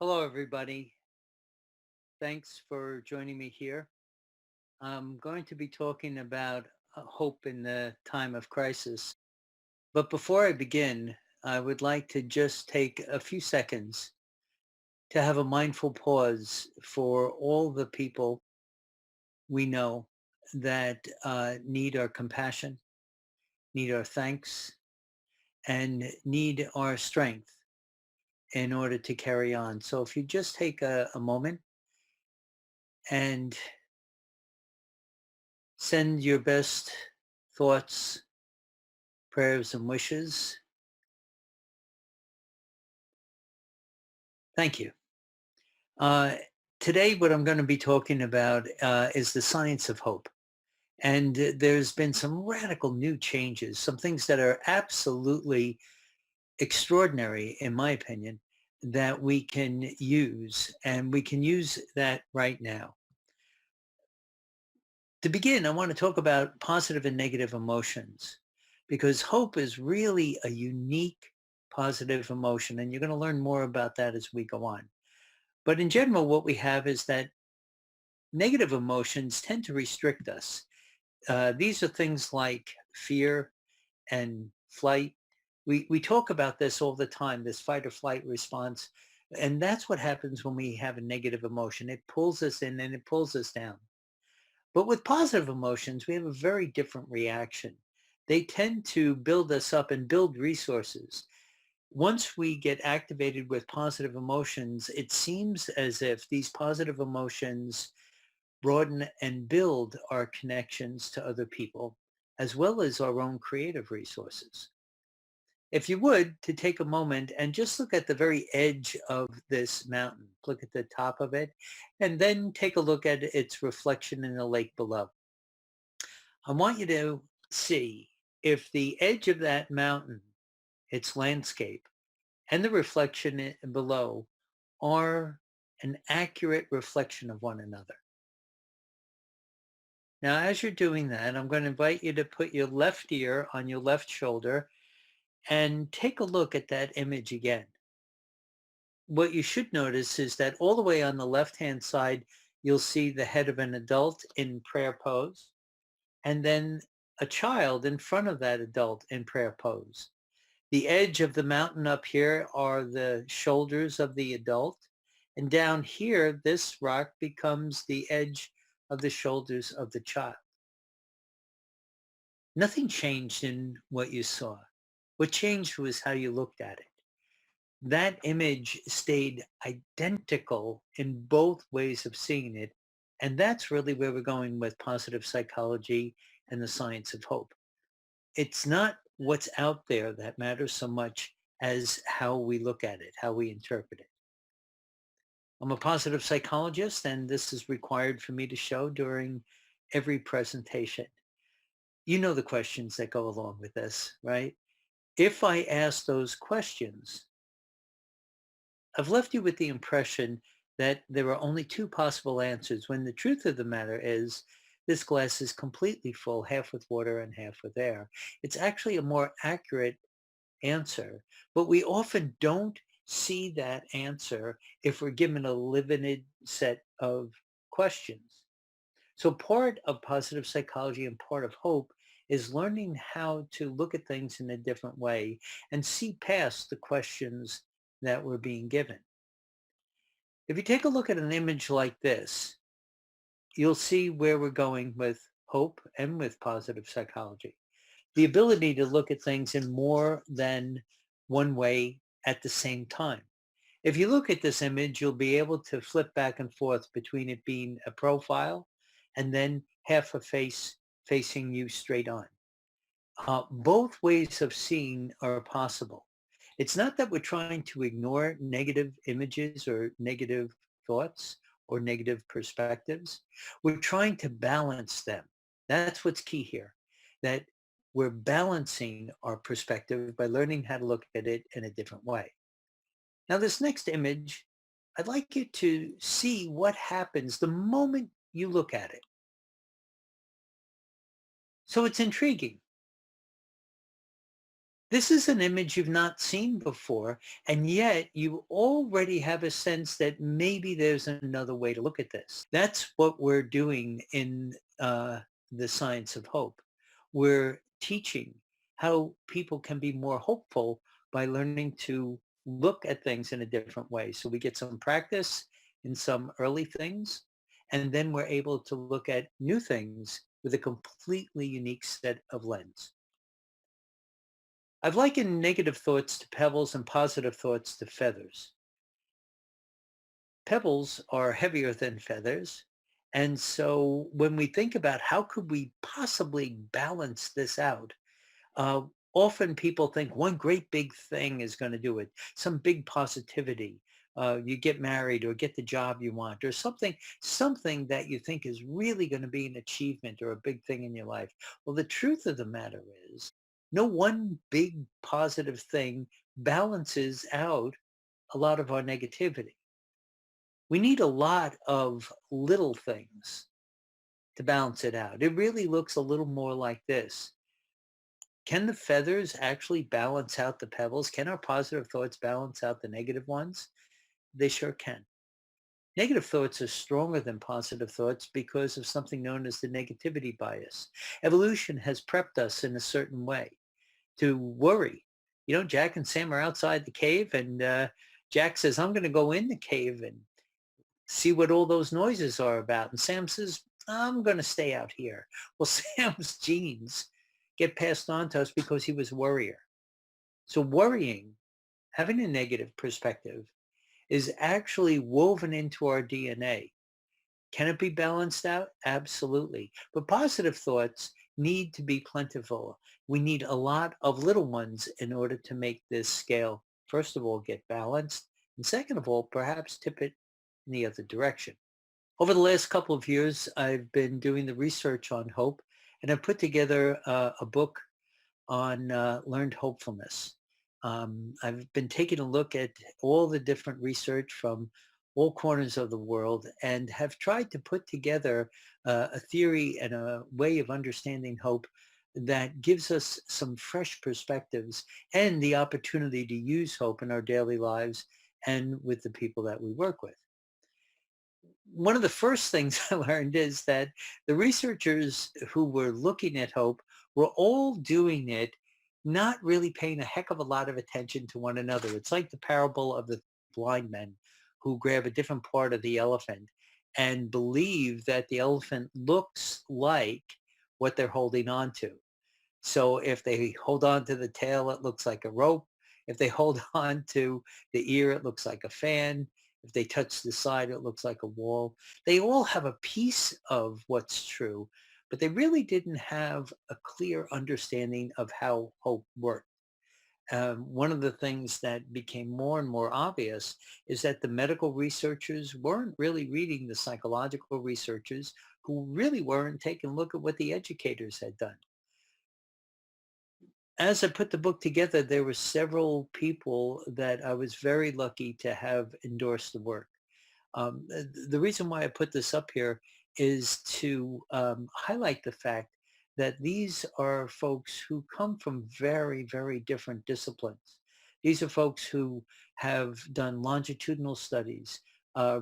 Hello, everybody. Thanks for joining me here. I'm going to be talking about hope in the time of crisis. But before I begin, I would like to just take a few seconds to have a mindful pause for all the people we know that need our compassion, need our thanks, and need our strength in order to carry on. So if you just take a moment and send your best thoughts, prayers, and wishes. Thank you. Uh, Today, what I'm going to be talking about is the science of hope. And there's been some radical new changes, some things that are absolutely extraordinary, in my opinion, that we can use. And we can use that right now. To begin, I want to talk about positive and negative emotions because hope is really a unique positive emotion. And you're going to learn more about that as we go on. But in general, what we have is that negative emotions tend to restrict us. These are things like fear and flight. We talk about this all the time, this fight or flight response. And that's what happens when we have a negative emotion. It pulls us in and it pulls us down. But with positive emotions, we have a very different reaction. They tend to build us up and build resources. Once we get activated with positive emotions, it seems as if these positive emotions broaden and build our connections to other people, as well as our own creative resources. If you would, to take a moment and just look at the very edge of this mountain, look at the top of it, and then take a look at its reflection in the lake below. I want you to see if the edge of that mountain, its landscape, and the reflection below are an accurate reflection of one another. Now, as you're doing that, I'm going to invite you to put your left ear on your left shoulder and take a look at that image again. What you should notice is that all the way on the left-hand side, you'll see the head of an adult in prayer pose, and then a child in front of that adult in prayer pose. The edge of the mountain up here are the shoulders of the adult. And down here, this rock becomes the edge of the shoulders of the child. Nothing changed in what you saw. What changed was how you looked at it. That image stayed identical in both ways of seeing it. And that's really where we're going with positive psychology and the science of hope. It's not what's out there that matters so much as how we look at it, how we interpret it. I'm a positive psychologist, and this is required for me to show during every presentation. You know the questions that go along with this, right? If I ask those questions, I've left you with the impression that there are only two possible answers when the truth of the matter is this glass is completely full, half with water and half with air. It's actually a more accurate answer, but we often don't see that answer if we're given a limited set of questions. So part of positive psychology and part of hope is learning how to look at things in a different way and see past the questions that we're being given. If you take a look at an image like this, you'll see where we're going with hope and with positive psychology. The ability to look at things in more than one way at the same time. If you look at this image, you'll be able to flip back and forth between it being a profile and then half a face facing you straight on. Both ways of seeing are possible. It's not that we're trying to ignore negative images or negative thoughts or negative perspectives. We're trying to balance them. That's what's key here, that we're balancing our perspective by learning how to look at it in a different way. Now, this next image, I'd like you to see what happens the moment you look at it. So it's intriguing. This is an image you've not seen before, and yet you already have a sense that maybe there's another way to look at this. That's what we're doing in the science of hope. We're teaching how people can be more hopeful by learning to look at things in a different way. So we get some practice in some early things, and then we're able to look at new things with a completely unique set of lens. I've likened negative thoughts to pebbles and positive thoughts to feathers. Pebbles are heavier than feathers. And so when we think about how could we possibly balance this out, uh, often people think one great big thing is going to do it, some big positivity. You get married or get the job you want or something that you think is really going to be an achievement or a big thing in your life. Well, the truth of the matter is no one big positive thing balances out a lot of our negativity. We need a lot of little things to balance it out. It really looks a little more like this. Can the feathers actually balance out the pebbles? Can our positive thoughts balance out the negative ones? They sure can. Negative thoughts are stronger than positive thoughts because of something known as the negativity bias. Evolution has prepped us in a certain way to worry. Jack and Sam are outside the cave and Jack says, I'm going to go in the cave and see what all those noises are about. And Sam says, I'm going to stay out here. Well, Sam's genes get passed on to us because he was a worrier. So worrying, having a negative perspective, is actually woven into our DNA. Can it be balanced out? Absolutely. But positive thoughts need to be plentiful. We need a lot of little ones in order to make this scale, first of all, get balanced. And second of all, perhaps tip it in the other direction. Over the last couple of years, I've been doing the research on hope, and I've put together a book on learned hopefulness. I've been taking a look at all the different research from all corners of the world and have tried to put together a theory and a way of understanding hope that gives us some fresh perspectives and the opportunity to use hope in our daily lives and with the people that we work with. One of the first things I learned is that the researchers who were looking at hope were all doing it, not really paying a heck of a lot of attention to one another. It's like the parable of the blind men who grab a different part of the elephant and believe that the elephant looks like what they're holding on to. So if they hold on to the tail, it looks like a rope. If they hold on to the ear, it looks like a fan. If they touch the side, it looks like a wall. They all have a piece of what's true, but they really didn't have a clear understanding of how hope worked. One of the things that became more and more obvious is that the medical researchers weren't really reading the psychological researchers who really weren't taking a look at what the educators had done. As I put the book together, there were several people that I was very lucky to have endorsed the work. The reason why I put this up here is to highlight the fact that these are folks who come from very, very different disciplines. These are folks who have done longitudinal studies,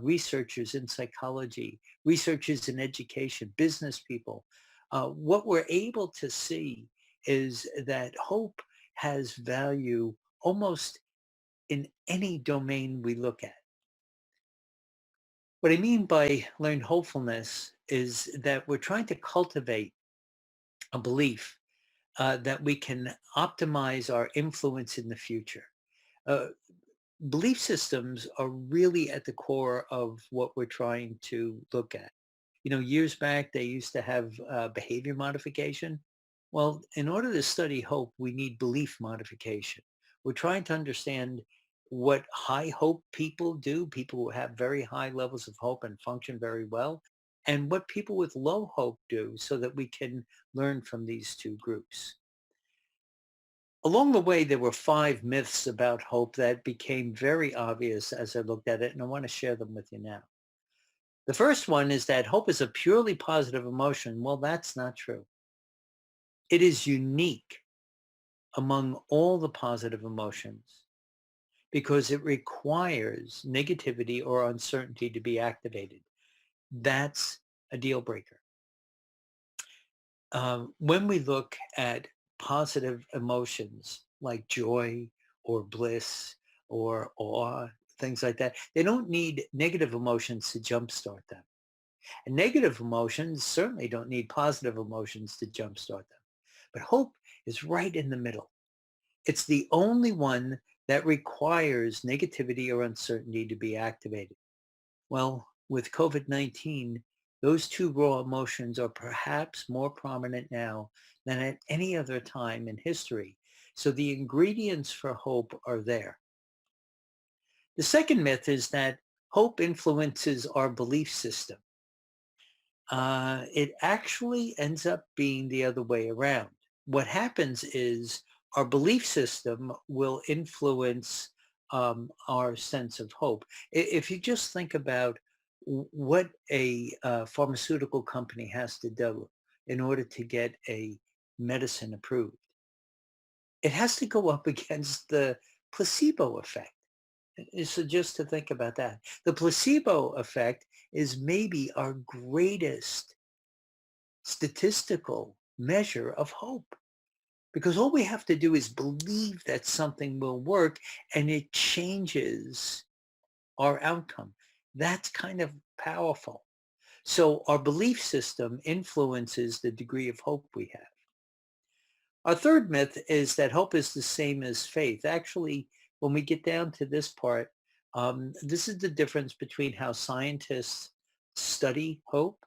researchers in psychology, researchers in education, business people. What we're able to see is that hope has value almost in any domain we look at. What I mean by learned hopefulness is that we're trying to cultivate a belief that we can optimize our influence in the future. Uh, Belief systems are really at the core of what we're trying to look at. Years back, they used to have behavior modification. Well, in order to study hope, we need belief modification. We're trying to understand what high hope people do, people who have very high levels of hope and function very well, and what people with low hope do so that we can learn from these two groups. Along the way, there were 5 myths about hope that became very obvious as I looked at it, and I want to share them with you now. The first one is that hope is a purely positive emotion. Well, that's not true. It is unique among all the positive emotions because it requires negativity or uncertainty to be activated. That's a deal breaker. When we look at positive emotions like joy or bliss or awe, things like that, they don't need negative emotions to jumpstart them. And negative emotions certainly don't need positive emotions to jumpstart them. But hope is right in the middle. It's the only one that requires negativity or uncertainty to be activated. Well, with COVID-19, those two raw emotions are perhaps more prominent now than at any other time in history. So the ingredients for hope are there. The second myth is that hope influences our belief system. It actually ends up being the other way around. What happens is our belief system will influence our sense of hope. If you just think about what a pharmaceutical company has to do in order to get a medicine approved, it has to go up against the placebo effect. So just to think about that, the placebo effect is maybe our greatest statistical measure of hope because all we have to do is believe that something will work and it changes our outcome. That's kind of powerful. So our belief system influences the degree of hope we have. Our third myth is that hope is the same as faith. Actually, when we get down to this part, this is the difference between how scientists study hope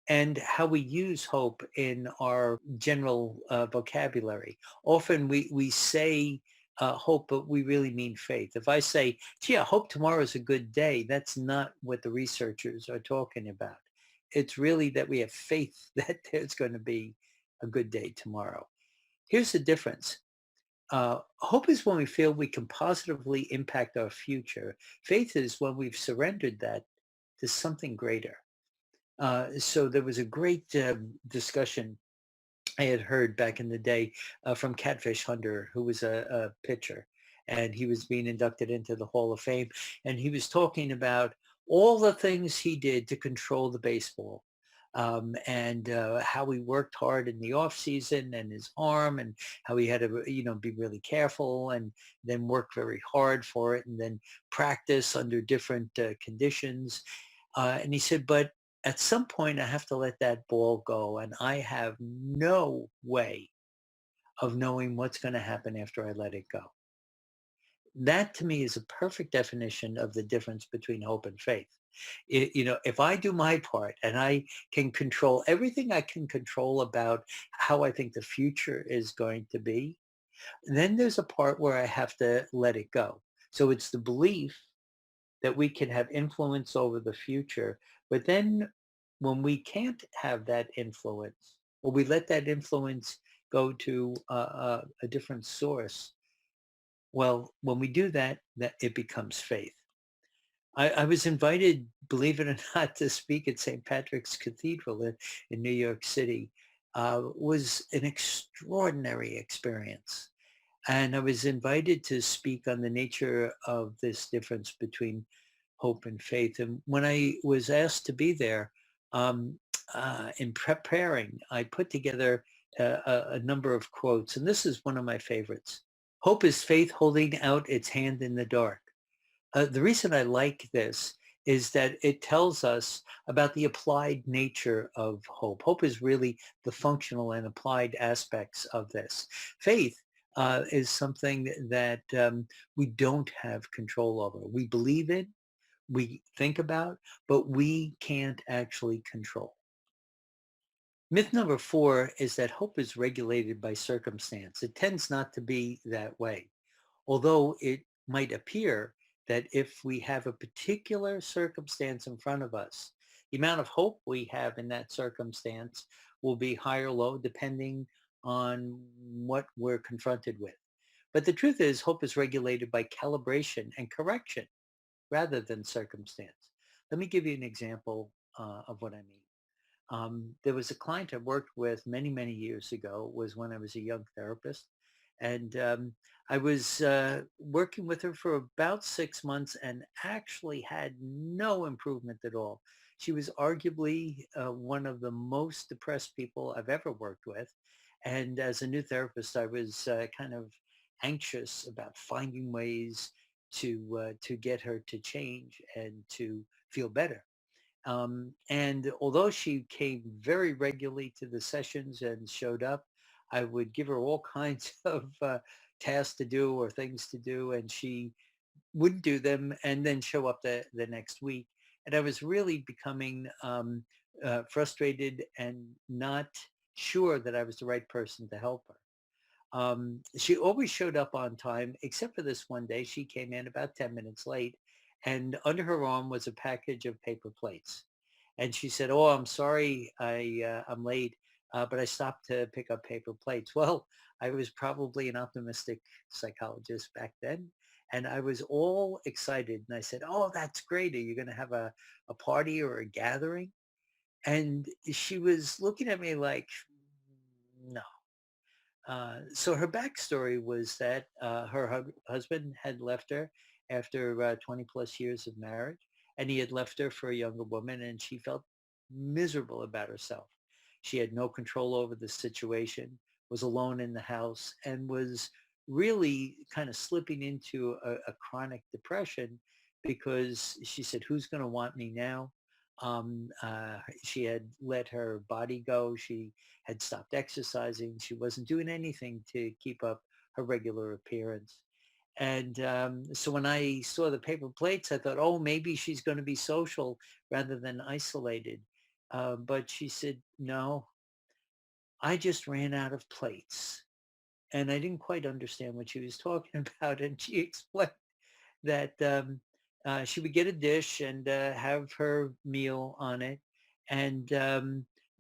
and how we use hope in our general vocabulary. Often we say hope, but we really mean faith. If I say, gee, I hope tomorrow is a good day, that's not what the researchers are talking about. It's really that we have faith that there's going to be a good day tomorrow. Here's the difference. Hope is when we feel we can positively impact our future. Faith is when we've surrendered that to something greater. So there was a great discussion I had heard back in the day from Catfish Hunter, who was a pitcher, and he was being inducted into the Hall of Fame. And he was talking about all the things he did to control the baseball. And how he worked hard in the off season and his arm and how he had to, be really careful and then work very hard for it and then practice under different conditions. And he said, but at some point I have to let that ball go and I have no way of knowing what's going to happen after I let it go. That to me is a perfect definition of the difference between hope and faith. If I do my part and I can control everything I can control about how I think the future is going to be, then there's a part where I have to let it go. So it's the belief that we can have influence over the future. But then when we can't have that influence, or we let that influence go to a different source, well, when we do that, that it becomes faith. I was invited, believe it or not, to speak at St. Patrick's Cathedral in New York City. Was an extraordinary experience. And I was invited to speak on the nature of this difference between hope and faith. And when I was asked to be there, um, in preparing, I put together a number of quotes, and this is one of my favorites. Hope is faith holding out its hand in the dark. The reason I like this is that it tells us about the applied nature of hope. Hope is really the functional and applied aspects of this. Faith is something that we don't have control over. We believe in, we think about, but we can't actually control. Myth number four is that hope is regulated by circumstance. It tends not to be that way, although it might appear that if we have a particular circumstance in front of us, the amount of hope we have in that circumstance will be high or low depending on what we're confronted with. But the truth is hope is regulated by calibration and correction rather than circumstance. Let me give you an example of what I mean. There was a client I worked with many, many years ago, was when I was a young therapist. And I was working with her for about 6 months and actually had no improvement at all. She was arguably one of the most depressed people I've ever worked with. And as a new therapist, I was kind of anxious about finding ways to get her to change and to feel better. And although she came very regularly to the sessions and showed up, I would give her all kinds of tasks to do or things to do, and she wouldn't do them and then show up the next week. And I was really becoming frustrated and not sure that I was the right person to help her. She always showed up on time, except for this one day. She came in about 10 minutes late, and under her arm was a package of paper plates. And she said, "Oh, I'm sorry, I'm late, but I stopped to pick up paper plates." Well, I was probably an optimistic psychologist back then, and I was all excited. And I said, "Oh, that's great. Are you going to have a party or a gathering?" And she was looking at me like, "No." So her backstory was that her husband had left her after 20 plus years of marriage, and he had left her for a younger woman, and she felt miserable about herself. She had no control over the situation, was alone in the house, and was really kind of slipping into a chronic depression because she said, "Who's going to want me now?" She had let her body go. She had stopped exercising. She wasn't doing anything to keep up her regular appearance. And so when I saw the paper plates, I thought, oh, maybe she's going to be social rather than isolated. But she said, no, I just ran out of plates. And I didn't quite understand what she was talking about. And she explained that she would get a dish and have her meal on it. And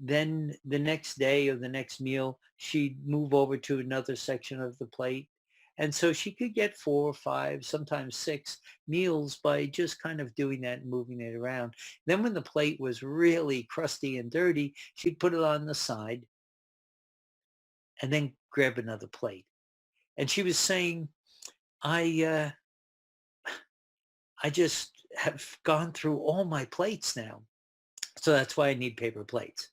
then the next day or the next meal, she'd move over to another section of the plate. And so she could get 4 or 5, sometimes 6 meals by just kind of doing that and moving it around. Then when the plate was really crusty and dirty, she'd put it on the side and then grab another plate. And she was saying, I, uh, I just have gone through all my plates now. So that's why I need paper plates.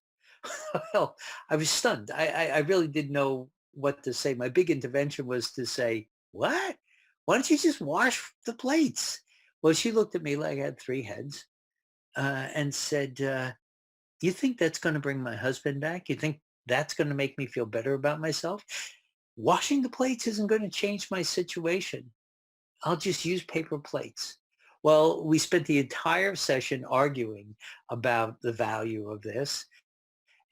Well, I was stunned. I really didn't know what to say. My big intervention was to say, what? Why don't you just wash the plates? Well, she looked at me like I had 3 heads and said, you think that's going to bring my husband back? You think that's going to make me feel better about myself? Washing the plates isn't going to change my situation. I'll just use paper plates. Well, we spent the entire session arguing about the value of this.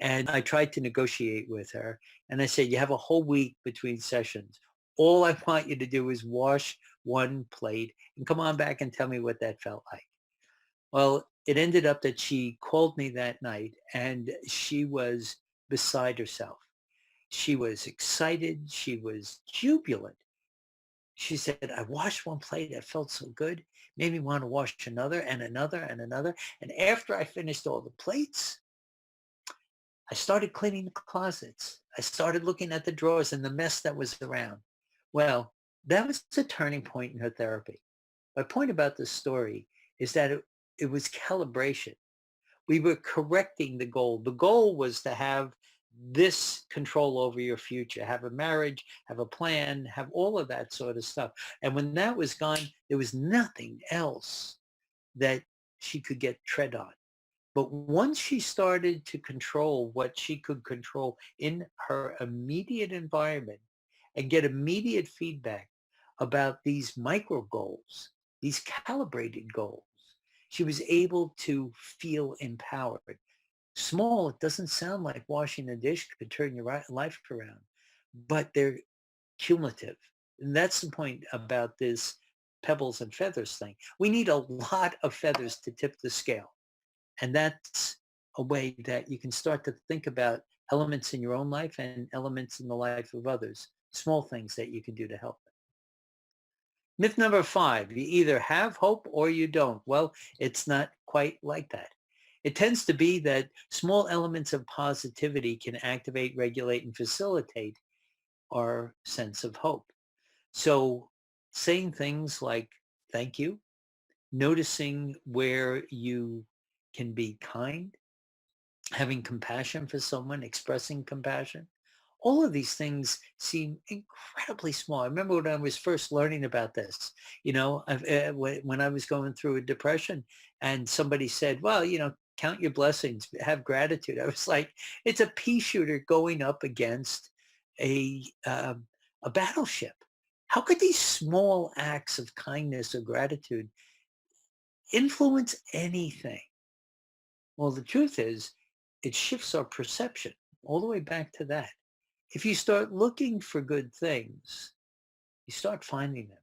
And I tried to negotiate with her. And I said, you have a whole week between sessions. All I want you to do is wash one plate and come on back and tell me what that felt like. Well, it ended up that she called me that night and she was beside herself. She was excited. She was jubilant. She said, I washed one plate. It felt so good. Made me want to wash another and another and another. And after I finished all the plates, I started cleaning the closets. I started looking at the drawers and the mess that was around. Well, that was a turning point in her therapy. My point about this story is that it was calibration. We were correcting the goal. The goal was to have this control over your future, have a marriage, have a plan, have all of that sort of stuff. And when that was gone, there was nothing else that she could get tread on. But once she started to control what she could control in her immediate environment and get immediate feedback about these micro goals, these calibrated goals, she was able to feel empowered. Small, it doesn't sound like washing a dish could turn your life around, but they're cumulative. And that's the point about this pebbles and feathers thing. We need a lot of feathers to tip the scale. And that's a way that you can start to think about elements in your own life and elements in the life of others, small things that you can do to help them. Myth number 5, you either have hope or you don't. Well, it's not quite like that. It tends to be that small elements of positivity can activate, regulate, and facilitate our sense of hope. So saying things like thank you, noticing where you can be kind, having compassion for someone, expressing compassion. All of these things seem incredibly small. I remember when I was first learning about this, when I was going through a depression and somebody said, well, count your blessings, have gratitude. I was like, it's a pea shooter going up against a, um, a battleship. How could these small acts of kindness or gratitude influence anything? Well, the truth is, it shifts our perception all the way back to that. If you start looking for good things, you start finding them.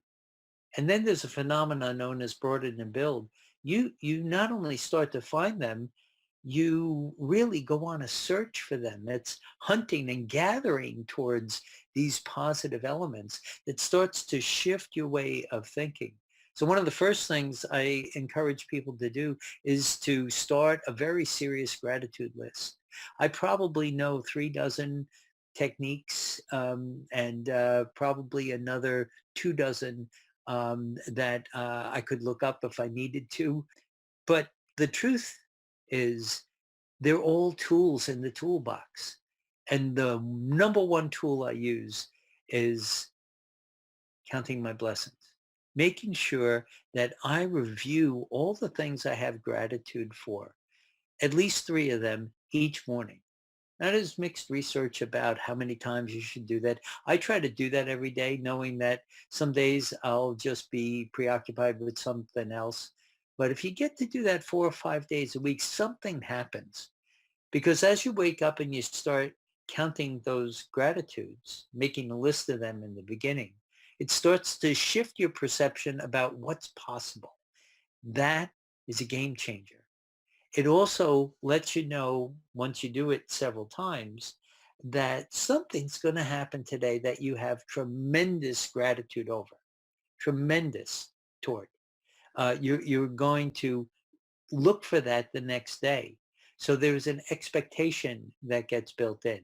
And then there's a phenomenon known as broaden and build. You not only start to find them, you really go on a search for them. It's hunting and gathering towards these positive elements that starts to shift your way of thinking. So one of the first things I encourage people to do is to start a very serious gratitude list. I probably know 3 dozen techniques and probably another 2 dozen that I could look up if I needed to. But the truth is they're all tools in the toolbox. And the number one tool I use is counting my blessings, making sure that I review all the things I have gratitude for, at least 3 of them each morning. Now, there's mixed research about how many times you should do that. I try to do that every day, knowing that some days I'll just be preoccupied with something else. But if you get to do that 4 or 5 days a week, something happens. Because as you wake up and you start counting those gratitudes, making a list of them in the beginning, it starts to shift your perception about what's possible. That is a game changer. It also lets you know, once you do it several times, that something's going to happen today that you have tremendous gratitude over, tremendous toward. You're going to look for that the next day. So there's an expectation that gets built in.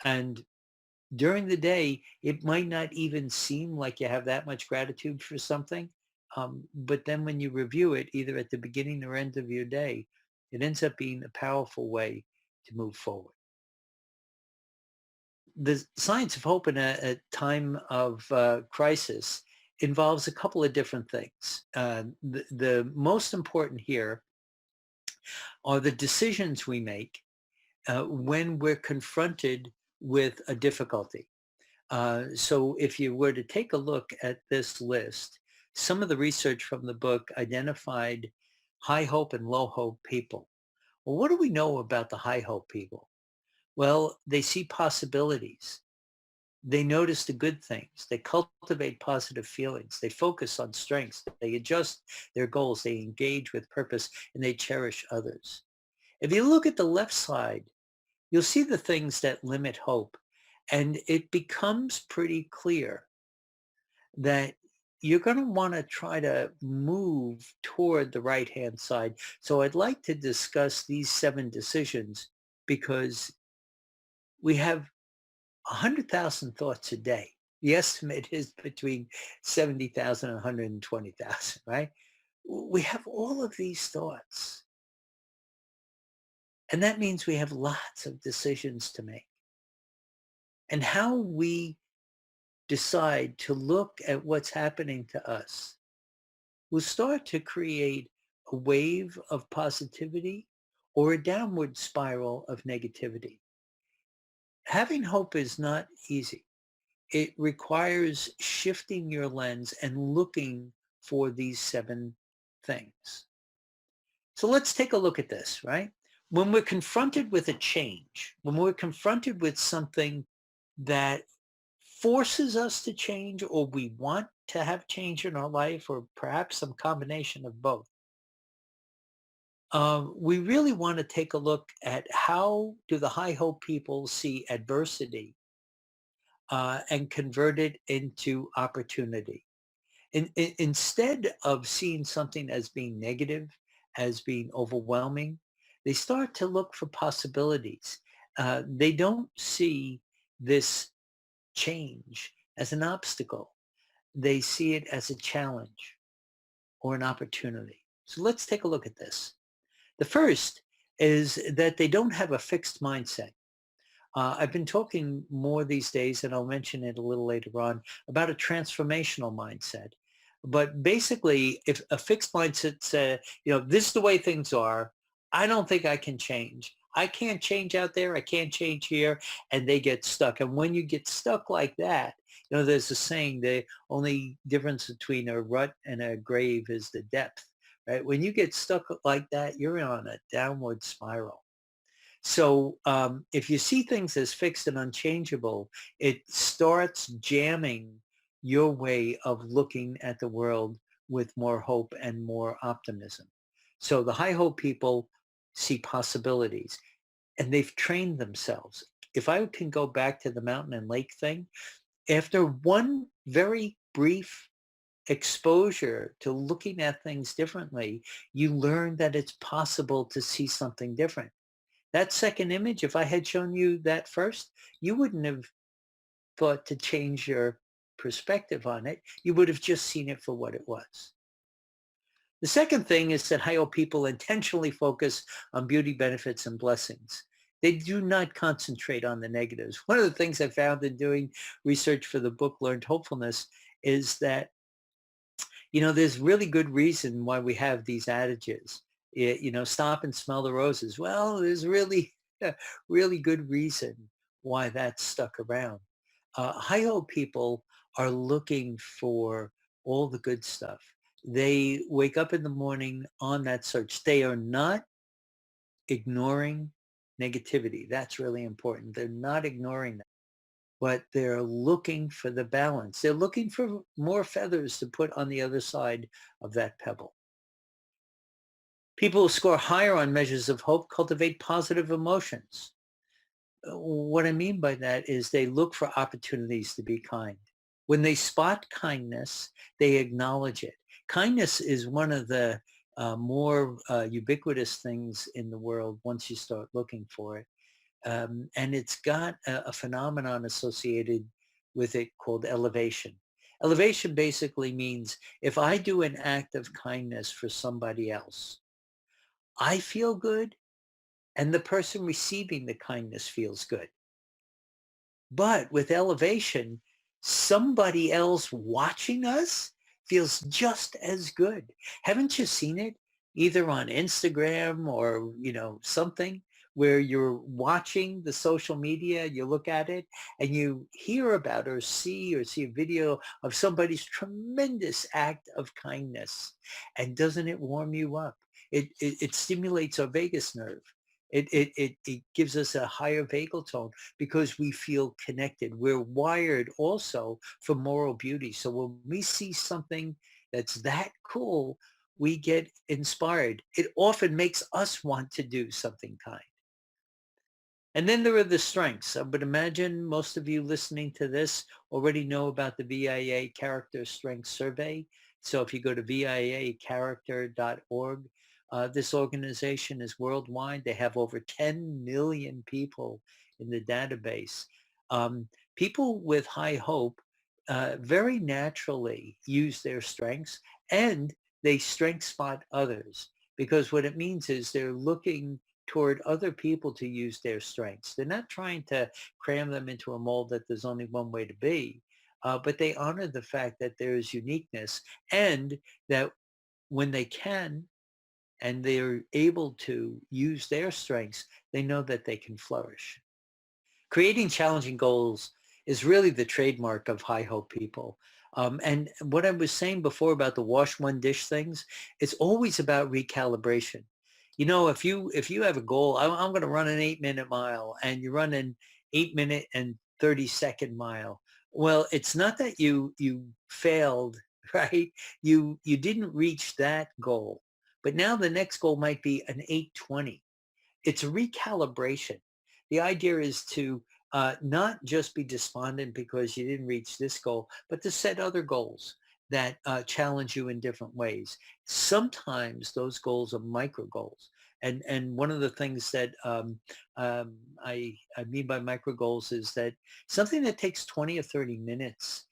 And during the day, it might not even seem like you have that much gratitude for something. But then when you review it, either at the beginning or end of your day, it ends up being a powerful way to move forward. The science of hope in a time of crisis involves a couple of different things. The most important here are the decisions we make when we're confronted with a difficulty. So if you were to take a look at this list, some of the research from the book identified high hope and low hope people. Well, what do we know about the high hope people? Well, they see possibilities. They notice the good things. They cultivate positive feelings. They focus on strengths. They adjust their goals. They engage with purpose and they cherish others. If you look at the left side, you'll see the things that limit hope. And it becomes pretty clear that you're going to want to try to move toward the right-hand side. So I'd like to discuss these 7 decisions because we have 100,000 thoughts a day. The estimate is between 70,000 and 120,000, right? We have all of these thoughts. And that means we have lots of decisions to make. And how we decide to look at what's happening to us will start to create a wave of positivity or a downward spiral of negativity. Having hope is not easy. It requires shifting your lens and looking for these 7 things. So let's take a look at this, right? When we're confronted with a change, when we're confronted with something that forces us to change or we want to have change in our life or perhaps some combination of both, we really want to take a look at how do the high hope people see adversity and convert it into opportunity. Instead of seeing something as being negative, as being overwhelming, they start to look for possibilities. They don't see this change as an obstacle. They see it as a challenge or an opportunity. So let's take a look at this. The first is that they don't have a fixed mindset. I've been talking more these days, and I'll mention it a little later on, about a transformational mindset. But basically, if a fixed mindset says, this is the way things are, I don't think I can change. I can't change out there. I can't change here. And they get stuck. And when you get stuck like that, there's a saying, the only difference between a rut and a grave is the depth, right? When you get stuck like that, you're on a downward spiral. So if you see things as fixed and unchangeable, it starts jamming your way of looking at the world with more hope and more optimism. So the high hope people see possibilities and they've trained themselves. If I can go back to the mountain and lake thing, after one very brief exposure to looking at things differently, you learn that it's possible to see something different. That second image, if I had shown you that first, you wouldn't have thought to change your perspective on it. You would have just seen it for what it was. The second thing is that high people intentionally focus on beauty, benefits, and blessings. They do not concentrate on the negatives. One of the things I found in doing research for the book Learned Hopefulness is that there's really good reason why we have these adages. Stop and smell the roses. Well, there's really, really good reason why that's stuck around. High-ho people are looking for all the good stuff. They wake up in the morning on that search. They are not ignoring negativity. That's really important. They're not ignoring that, but they're looking for the balance. They're looking for more feathers to put on the other side of that pebble. People who score higher on measures of hope cultivate positive emotions. What I mean by that is they look for opportunities to be kind. When they spot kindness, they acknowledge it. Kindness is one of the more ubiquitous things in the world once you start looking for it. And it's got a phenomenon associated with it called elevation. Elevation basically means if I do an act of kindness for somebody else, I feel good and the person receiving the kindness feels good. But with elevation, somebody else watching us feels just as good. Haven't you seen it either on Instagram or, something where you're watching the social media, you look at it and you hear about or see a video of somebody's tremendous act of kindness. And doesn't it warm you up? It stimulates our vagus nerve. It gives us a higher vagal tone because we feel connected. We're wired also for moral beauty. So when we see something that's that cool, we get inspired. It often makes us want to do something kind. And then there are the strengths. I would imagine most of you listening to this already know about the VIA Character Strength Survey. So if you go to viacharacter.org, this organization is worldwide. They have over 10 million people in the database. People with high hope very naturally use their strengths and they strength spot others because what it means is they're looking toward other people to use their strengths. They're not trying to cram them into a mold that there's only one way to be, but they honor the fact that there is uniqueness and that when they can and they're able to use their strengths, they know that they can flourish. Creating challenging goals is really the trademark of high hope people. And what I was saying before about the wash one dish things, it's always about recalibration. If you have a goal, I'm going to run an 8-minute mile and you run an 8-minute and 30-second mile. Well, it's not that you failed, right? You didn't reach that goal. But now the next goal might be an 8:20. It's a recalibration. The idea is to not just be despondent because you didn't reach this goal, but to set other goals that challenge you in different ways. Sometimes those goals are micro goals. And one of the things that I mean by micro goals is that something that takes 20 or 30 minutes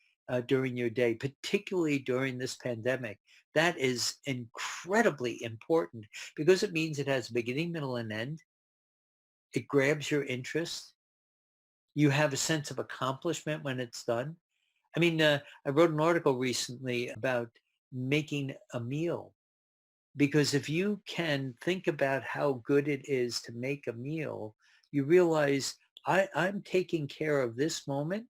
during your day, particularly during this pandemic, that is incredibly important because it means it has a beginning, middle, and end. It grabs your interest. You have a sense of accomplishment when it's done. I mean, I wrote an article recently about making a meal because if you can think about how good it is to make a meal, you realize I'm taking care of this moment.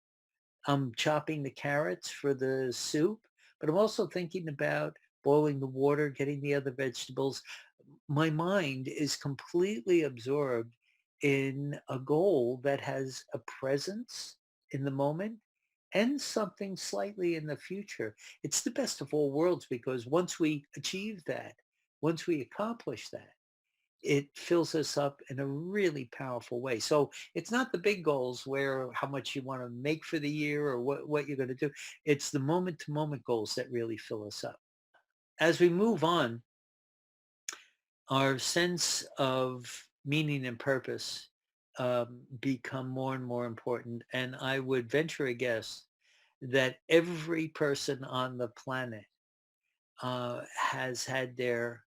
I'm chopping the carrots for the soup, but I'm also thinking about boiling the water, getting the other vegetables. My mind is completely absorbed in a goal that has a presence in the moment and something slightly in the future. It's the best of all worlds because once we achieve that, once we accomplish that, it fills us up in a really powerful way. So it's not the big goals where how much you want to make for the year or what you're going to do. It's the moment to moment goals that really fill us up. As we move on, our sense of meaning and purpose become more and more important. And I would venture a guess that every person on the planet has had their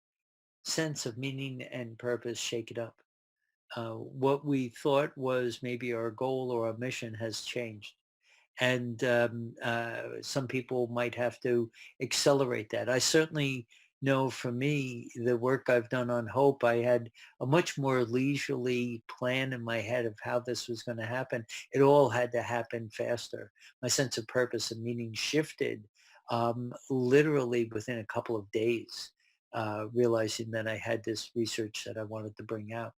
sense of meaning and purpose shake it up. What we thought was maybe our goal or our mission has changed. And some people might have to accelerate that. I certainly know for me, the work I've done on hope, I had a much more leisurely plan in my head of how this was going to happen. It all had to happen faster. My sense of purpose and meaning shifted literally within a couple of days, realizing that I had this research that I wanted to bring out.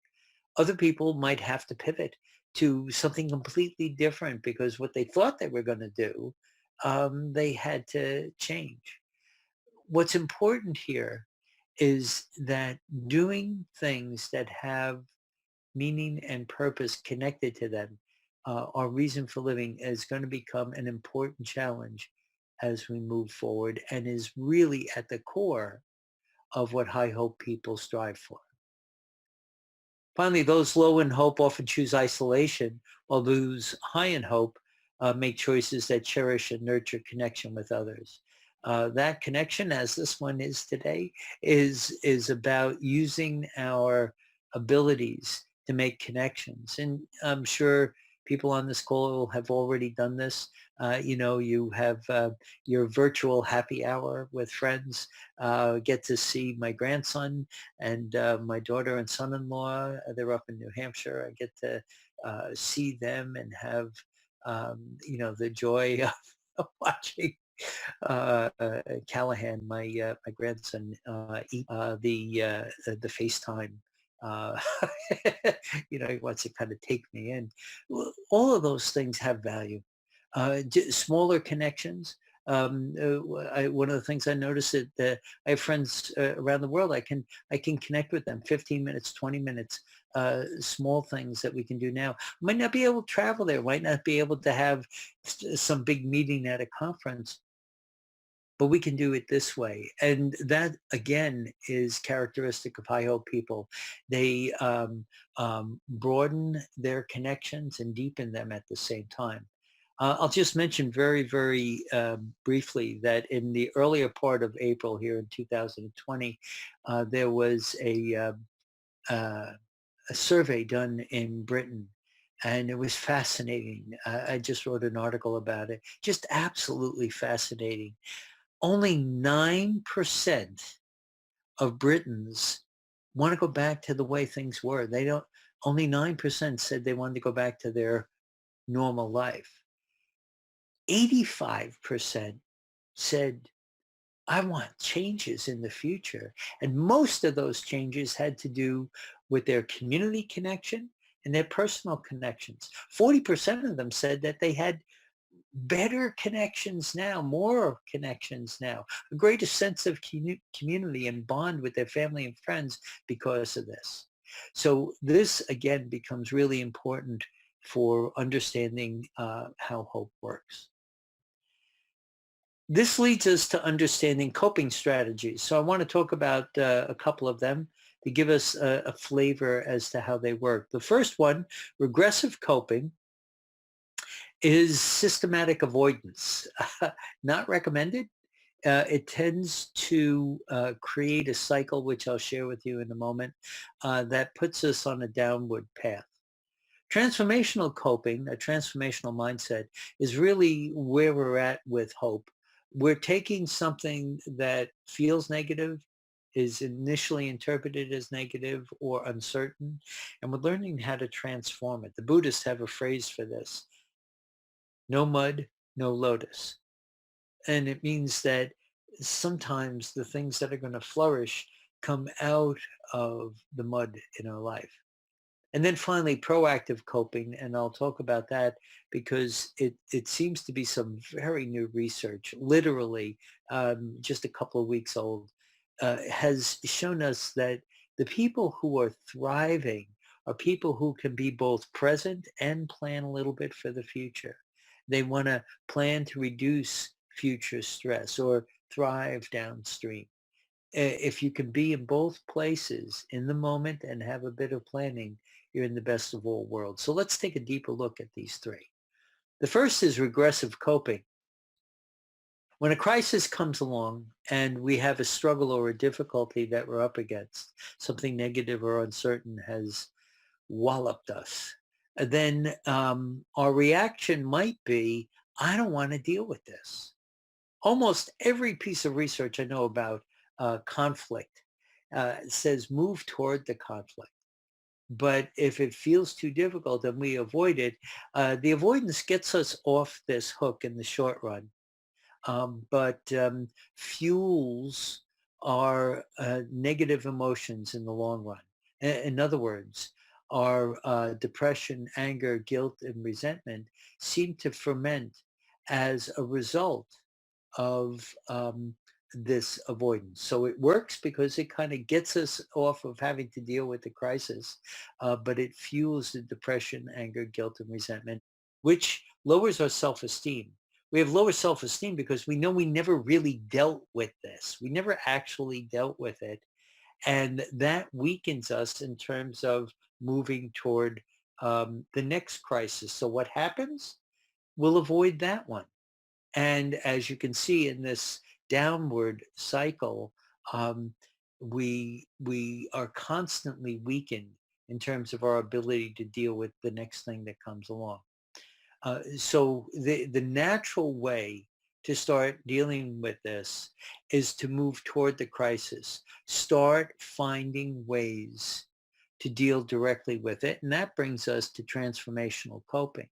Other people might have to pivot to something completely different because what they thought they were going to do, they had to change. What's important here is that doing things that have meaning and purpose connected to them, our reason for living is going to become an important challenge as we move forward and is really at the core of what high hope people strive for. Finally, those low in hope often choose isolation, while those high in hope make choices that cherish and nurture connection with others. That connection, as this one is today, is about using our abilities to make connections. And I'm sure people on this call have already done this. You have your virtual happy hour with friends. Get to see my grandson and my daughter and son-in-law. They're up in New Hampshire. I get to see them and have the joy of watching Callahan, my grandson, eat the FaceTime. Uh, he wants to kind of take me in. All of those things have value. Smaller connections. One of the things I noticed that I have friends around the world. I can connect with them. 15 minutes, 20 minutes. Small things that we can do now. Might not be able to travel there. Might not be able to have some big meeting at a conference, but we can do it this way. And that, again, is characteristic of high hope people. They broaden their connections and deepen them at the same time. I'll just mention very, very briefly that in the earlier part of April here in 2020, there was a survey done in Britain, and it was fascinating. I just wrote an article about it. Just absolutely fascinating. Only 9% of Britons want to go back to the way things were. They don't, only 9% said they wanted to go back to their normal life. 85% said, I want changes in the future. And most of those changes had to do with their community connection and their personal connections. 40% of them said that they had better connections now, more connections now, a greater sense of community and bond with their family and friends because of this. So this, again, becomes really important for understanding how hope works. This leads us to understanding coping strategies. So I want to talk about a couple of them to give us a flavor as to how they work. The first one, regressive coping, is systematic avoidance. Not recommended. It tends to create a cycle, which I'll share with you in a moment, that puts us on a downward path. Transformational coping, a transformational mindset, is really where we're at with hope. We're taking something that feels negative, is initially interpreted as negative or uncertain, and we're learning how to transform it. The Buddhists have a phrase for this: no mud, no lotus. And it means that sometimes the things that are going to flourish come out of the mud in our life. And then finally, proactive coping, and I'll talk about that because it seems to be some very new research, literally just a couple of weeks old, has shown us that the people who are thriving are people who can be both present and plan a little bit for the future. They want to plan to reduce future stress or thrive downstream. If you can be in both places in the moment and have a bit of planning, you're in the best of all worlds. So let's take a deeper look at these three. The first is regressive coping. When a crisis comes along and we have a struggle or a difficulty that we're up against, something negative or uncertain has walloped us, then our reaction might be, I don't want to deal with this. Almost every piece of research I know about conflict says move toward the conflict. But if it feels too difficult and we avoid it, the avoidance gets us off this hook in the short run, but fuels our negative emotions in the long run. In other words, our depression, anger, guilt, and resentment seem to ferment as a result of this avoidance. So it works because it kind of gets us off of having to deal with the crisis, but it fuels the depression, anger, guilt, and resentment, which lowers our self-esteem. We have lower self-esteem because we know we never really dealt with this. We never actually dealt with it. And that weakens us in terms of moving toward the next crisis. So what happens? We'll avoid that one. And as you can see in this downward cycle, we are constantly weakened in terms of our ability to deal with the next thing that comes along. So the natural way to start dealing with this is to move toward the crisis. Start finding ways to deal directly with it. And that brings us to transformational coping.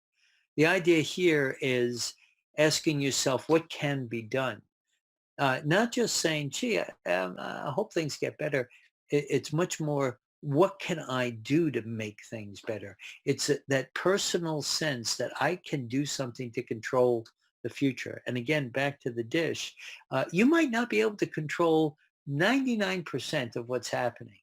The idea here is asking yourself what can be done. Not just saying, gee, I hope things get better. It's much more, what can I do to make things better? It's that personal sense that I can do something to control the future. And again, back to the dish, you might not be able to control 99% of what's happening,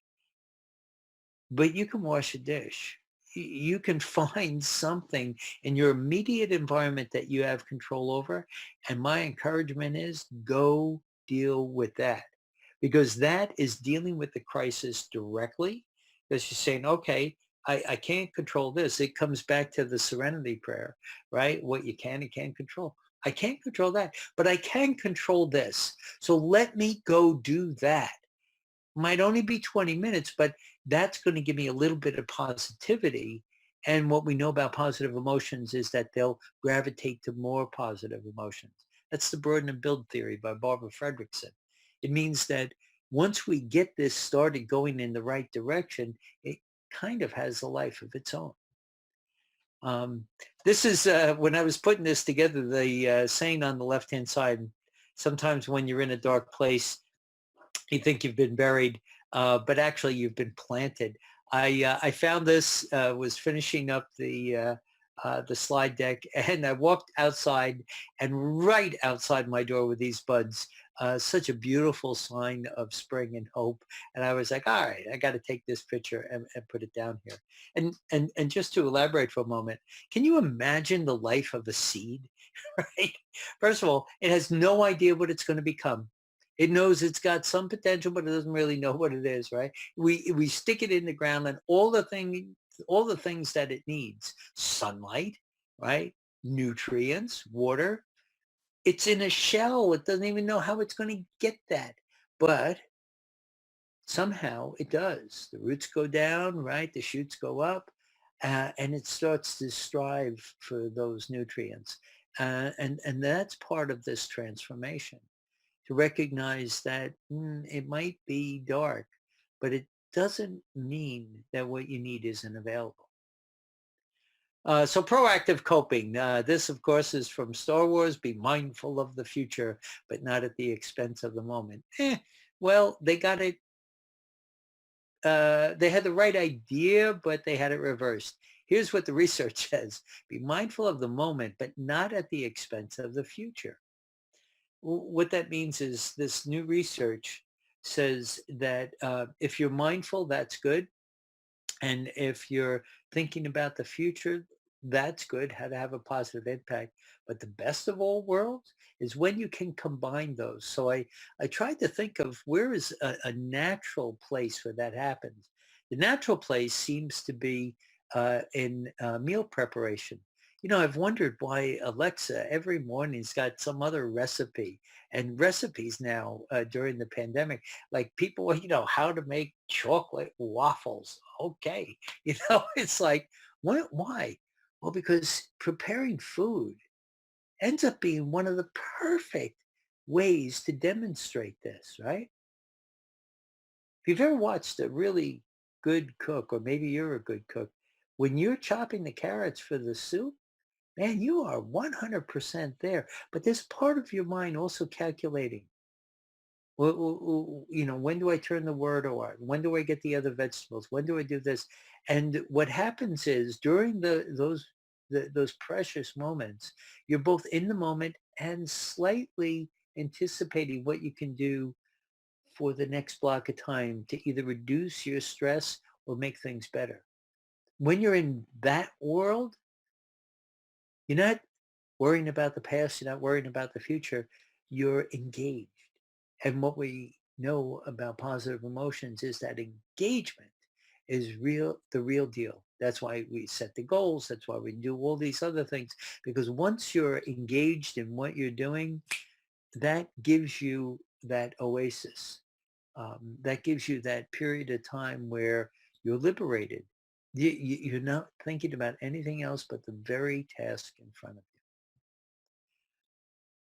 but you can wash a dish. You can find something in your immediate environment that you have control over. And my encouragement is go deal with that, because that is dealing with the crisis directly. Because you're saying, okay, I can't control this. It comes back to the serenity prayer, right? What you can and can't control. I can't control that, but I can control this. So let me go do that. Might only be 20 minutes, but that's going to give me a little bit of positivity. And what we know about positive emotions is that they'll gravitate to more positive emotions. That's the burden and build theory by Barbara Fredrickson. It means that once we get this started going in the right direction, it kind of has a life of its own. Um, this is when I was putting this together, the saying on the left-hand side, sometimes when you're in a dark place, you think you've been buried, but actually you've been planted. I found this, was finishing up the slide deck, and I walked outside, and right outside my door were these buds, such a beautiful sign of spring and hope. And I was like, all right, I got to take this picture and put it down here. And just to elaborate for a moment, can you imagine the life of a seed? right? First of all, it has no idea what it's going to become. It knows it's got some potential, but it doesn't really know what it is, right? We stick it in the ground and all the things that it needs, sunlight, right? Nutrients, water. It's in a shell. It doesn't even know how it's going to get that. But somehow it does. The roots go down, right? The shoots go up, and it starts to strive for those nutrients. And that's part of this transformation, to recognize that it might be dark, but it doesn't mean that what you need isn't available. So proactive coping. This, of course, is from Star Wars. Be mindful of the future, but not at the expense of the moment. Well, they got it. They had the right idea, but they had it reversed. Here's what the research says. Be mindful of the moment, but not at the expense of the future. What that means is this new research says that if you're mindful, that's good. And if you're thinking about the future, that's good, how to have a positive impact. But the best of all worlds is when you can combine those. So I tried to think of where is a natural place where that happens. The natural place seems to be in meal preparation. I've wondered why Alexa every morning's got some other recipe, and recipes now during the pandemic, like people, how to make chocolate waffles. Okay. It's like, what, why? Well, because preparing food ends up being one of the perfect ways to demonstrate this, right? If you've ever watched a really good cook, or maybe you're a good cook, when you're chopping the carrots for the soup, man, you are 100% there. But there's part of your mind also calculating, when do I turn the word or when do I get the other vegetables? When do I do this? And what happens is during those precious moments, you're both in the moment and slightly anticipating what you can do for the next block of time to either reduce your stress or make things better. When you're in that world, you're not worrying about the past, you're not worrying about the future, you're engaged. And what we know about positive emotions is that engagement is the real deal. That's why we set the goals. That's why we do all these other things. Because once you're engaged in what you're doing, that gives you that oasis. That gives you that period of time where you're liberated. You're not thinking about anything else but the very task in front of you.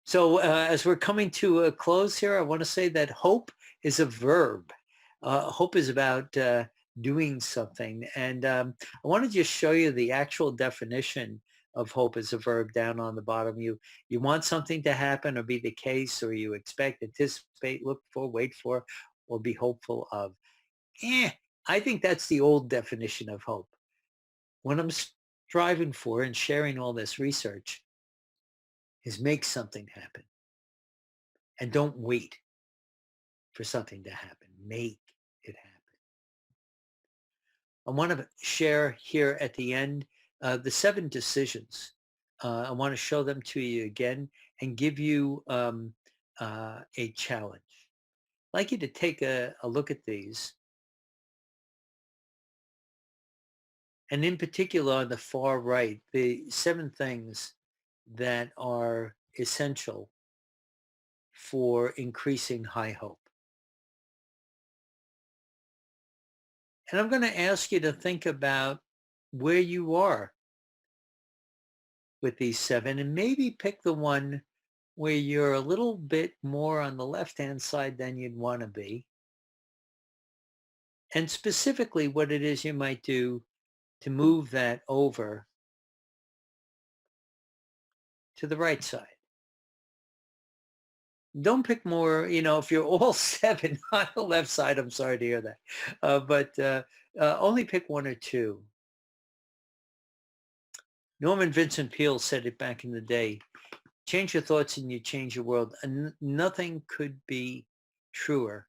So as we're coming to a close here, I want to say that hope is a verb. Hope is about doing something. And I want to just show you the actual definition of hope as a verb down on the bottom. You want something to happen or be the case, or you expect, anticipate, look for, wait for, or be hopeful of. Eh, I think that's the old definition of hope. What I'm striving for and sharing all this research is make something happen. And don't wait for something to happen. Make it happen. I want to share here at the end the 7 decisions. I want to show them to you again and give you a challenge. I'd like you to take a look at these. And in particular, on the far right, the 7 things that are essential for increasing high hope. And I'm going to ask you to think about where you are with these 7, and maybe pick the one where you're a little bit more on the left-hand side than you'd want to be, and specifically what it is you might do to move that over to the right side. Don't pick more, if you're all 7 on the left side, I'm sorry to hear that. But only pick 1 or 2. Norman Vincent Peale said it back in the day: change your thoughts and you change your world. And nothing could be truer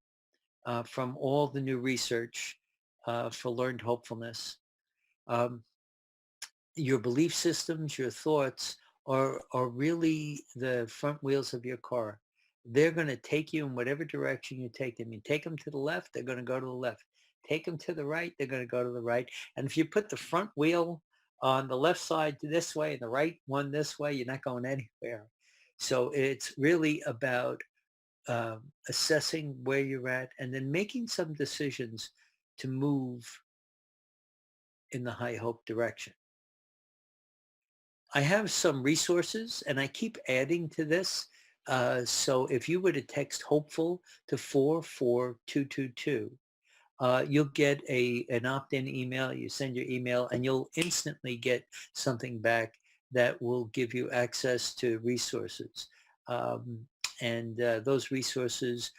from all the new research for learned hopefulness. Um, your belief systems, your thoughts are really the front wheels of your car. They're going to take you in whatever direction you take them. You take them to the left, they're going to go to the left. Take them to the right, they're going to go to the right. And if you put the front wheel on the left side this way and the right one this way, you're not going anywhere. So it's really about assessing where you're at and then making some decisions to move in the high hope direction. I have some resources and I keep adding to this. So if you were to text hopeful to 44222, you'll get an opt-in email. You send your email and you'll instantly get something back that will give you access to resources. Um, and those resources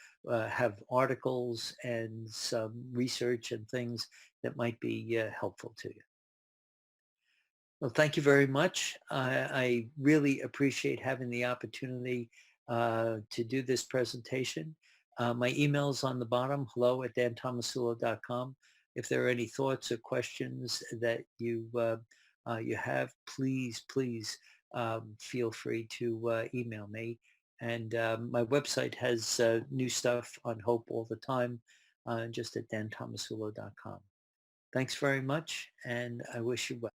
have articles and some research and things that might be helpful to you. Well, thank you very much. I really appreciate having the opportunity to do this presentation. My email is on the bottom, hello@dantomasulo.com. If there are any thoughts or questions that you have, please feel free to email me. And my website has new stuff on hope all the time, just at dantomasulo.com. Thanks very much, and I wish you well.